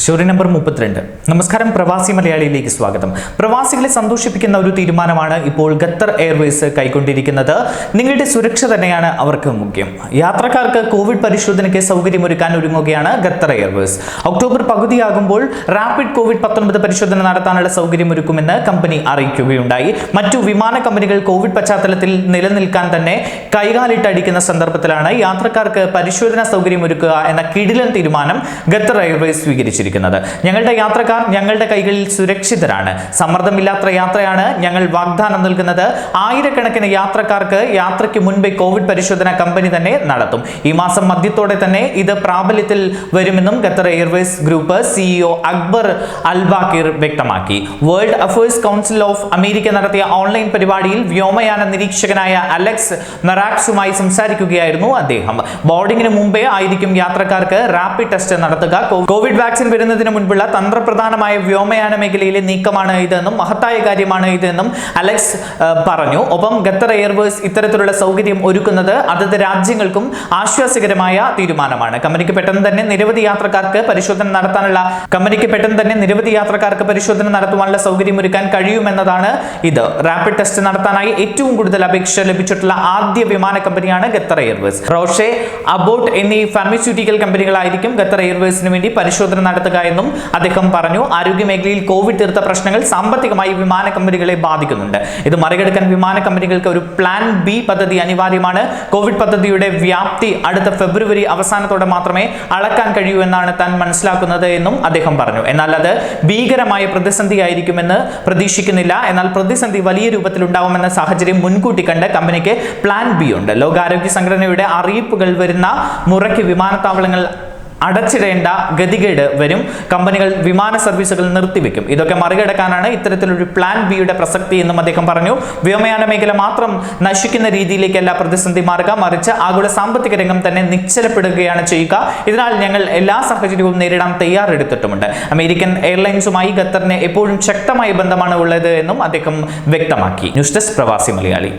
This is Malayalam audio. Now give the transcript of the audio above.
Story number 32. നമസ്കാരം, പ്രവാസി മലയാളിയിലേക്ക് സ്വാഗതം. പ്രവാസികളെ സന്തോഷിപ്പിക്കുന്ന ഒരു തീരുമാനമാണ് ഇപ്പോൾ ഖത്തർ എയർവേസ് കൈക്കൊണ്ടിരിക്കുന്നത്. നിങ്ങളുടെ സുരക്ഷ തന്നെയാണ് അവർക്ക് മുഖ്യം. യാത്രക്കാർക്ക് കോവിഡ് പരിശോധനയ്ക്ക് സൗകര്യമൊരുക്കാൻ ഒരുങ്ങുകയാണ് ഖത്തർ എയർവേസ്. ഒക്ടോബർ പകുതിയാകുമ്പോൾ റാപ്പിഡ് കോവിഡ്-19 പരിശോധന നടത്താനുള്ള സൗകര്യമൊരുക്കുമെന്ന് കമ്പനി അറിയിക്കുകയുണ്ടായി. മറ്റു വിമാന കമ്പനികൾ കോവിഡ് പശ്ചാത്തലത്തിൽ നിലനിൽക്കാൻ തന്നെ കൈകാലിട്ടടിക്കുന്ന സന്ദർഭത്തിലാണ് യാത്രക്കാർക്ക് പരിശോധനാ സൗകര്യമൊരുക്കുക എന്ന കിടിലൻ തീരുമാനം ഖത്തർ എയർവേസ് സ്വീകരിച്ചിരിക്കുന്നത്. ഞങ്ങളുടെ യാത്രക്കാർ ഞങ്ങളുടെ കൈകളിൽ സുരക്ഷിതരാണ്. സമ്മർദ്ദമില്ലാത്ത യാത്രയാണ് ഞങ്ങൾ വാഗ്ദാനം നൽകുന്നത്. ആയിരക്കണക്കിന് യാത്രക്കാർക്ക് യാത്രയ്ക്ക് മുൻപേ കോവിഡ് പരിശോധന കമ്പനി തന്നെ നടത്തും. ഈ മാസം മധ്യത്തോടെ തന്നെ ഇത് പ്രാബല്യത്തിൽ വരുമെന്നും Qatar Airways group CEO Akbar Al Baker വ്യക്തമാക്കി. World affairs council of America നടത്തിയ ഓൺലൈൻ പരിപാടിയിൽ വ്യോമയാന നിരീക്ഷകനായ അലക്സ് നറാക്സുമായി സംസാരിക്കുകയായിരുന്നു അദ്ദേഹം. ബോർഡിംഗിന് മുമ്പേ ആയിരിക്കും യാത്രക്കാർക്ക് റാപ്പിഡ് ടെസ്റ്റ് നടത്തുക. കോവിഡ് വാക്സിൻ വരുന്നതിന് മുൻപുള്ള തന്ത്രപ്രധാനമായ വ്യോമയാന മേഖലയിലെ നീക്കമാണ് ഇതെന്നും മഹത്തായ കാര്യമാണ് ഇതെന്നും അലക്സ് പറഞ്ഞു. ഒപ്പം ഖത്തർ എയർവേസ് ഇത്തരത്തിലുള്ള സൗകര്യം ഒരുക്കുന്നത് അതത് രാജ്യങ്ങൾക്കും ആശ്വാസകരമായ തീരുമാനമാണ്. കമ്പനിക്ക് പെട്ടെന്ന് തന്നെ നിരവധി യാത്രക്കാർക്ക് പരിശോധന നടത്തുവാനുള്ള സൗകര്യമൊരുക്കാൻ കഴിയുമെന്നതാണ് ഇത്. റാപ്പിഡ് ടെസ്റ്റ് നടത്താനായി ഏറ്റവും കൂടുതൽ അപേക്ഷ ലഭിച്ചിട്ടുള്ള ആദ്യ വിമാന കമ്പനിയാണ് ഖത്തർ എയർവേസ്. റോഷെ, അബോട്ട് എന്നീ ഫാർമസ്യൂട്ടിക്കൽ കമ്പനികളായിരിക്കും ഖത്തർ എയർവേസിന് വേണ്ടി പരിശോധന നടത്തുക എന്നും അദ്ദേഹം പറഞ്ഞു. ആരോഗ്യ മേഖലയിൽ കോവിഡ് തീർത്ത പ്രശ്നങ്ങൾ സാമ്പത്തികമായി വിമാന കമ്പനികളെ ബാധിക്കുന്നുണ്ട്. ഇത് മറികടക്കാൻ വിമാന കമ്പനികൾക്ക് ഒരു പ്ലാൻ ബി പദ്ധതി അനിവാര്യമാണ്. കോവിഡ് പദ്ധതിയുടെ വ്യാപ്തി അടുത്ത ഫെബ്രുവരി അവസാനത്തോടെ മാത്രമേ അളക്കാൻ കഴിയൂ എന്നാണ് താൻ മനസ്സിലാക്കുന്നത് എന്നും അദ്ദേഹം പറഞ്ഞു. എന്നാൽ അത് ഭീകരമായ പ്രതിസന്ധിയായിരിക്കുമെന്ന് പ്രതീക്ഷിക്കുന്നില്ല. എന്നാൽ പ്രതിസന്ധി വലിയ രൂപത്തിൽ ഉണ്ടാവുമെന്ന സാഹചര്യം മുൻകൂട്ടി കണ്ട് കമ്പനിക്ക് പ്ലാൻ ബി ഉണ്ട്. ലോകാരോഗ്യ സംഘടനയുടെ അറിയിപ്പുകൾ വരുന്ന മുറയ്ക്ക് വിമാനത്താവളങ്ങൾ അടച്ചിടേണ്ട ഗതികേട് വരും. കമ്പനികൾ വിമാന സർവീസുകൾ നിർത്തിവെക്കും. ഇതൊക്കെ മറികടക്കാനാണ് ഇത്തരത്തിലൊരു പ്ലാൻ ബിയുടെ പ്രസക്തി എന്നും അദ്ദേഹം പറഞ്ഞു. വ്യോമയാന മേഖല മാത്രം നശിക്കുന്ന രീതിയിലേക്കല്ല പ്രതിസന്ധി മാറുക, മറിച്ച് ആഗോള സാമ്പത്തിക രംഗം തന്നെ നിശ്ചലപ്പെടുകയാണ് ചെയ്യുക. ഇതിനാൽ ഞങ്ങൾ എല്ലാ സാഹചര്യവും നേരിടാൻ തയ്യാറെടുത്തിട്ടുമുണ്ട്. അമേരിക്കൻ എയർലൈൻസുമായി ഖത്തറിന് എപ്പോഴും ശക്തമായ ബന്ധമാണ് ഉള്ളത് എന്നും അദ്ദേഹം വ്യക്തമാക്കി. ന്യൂസ് ഡെസ്ക് പ്രവാസി മലയാളി.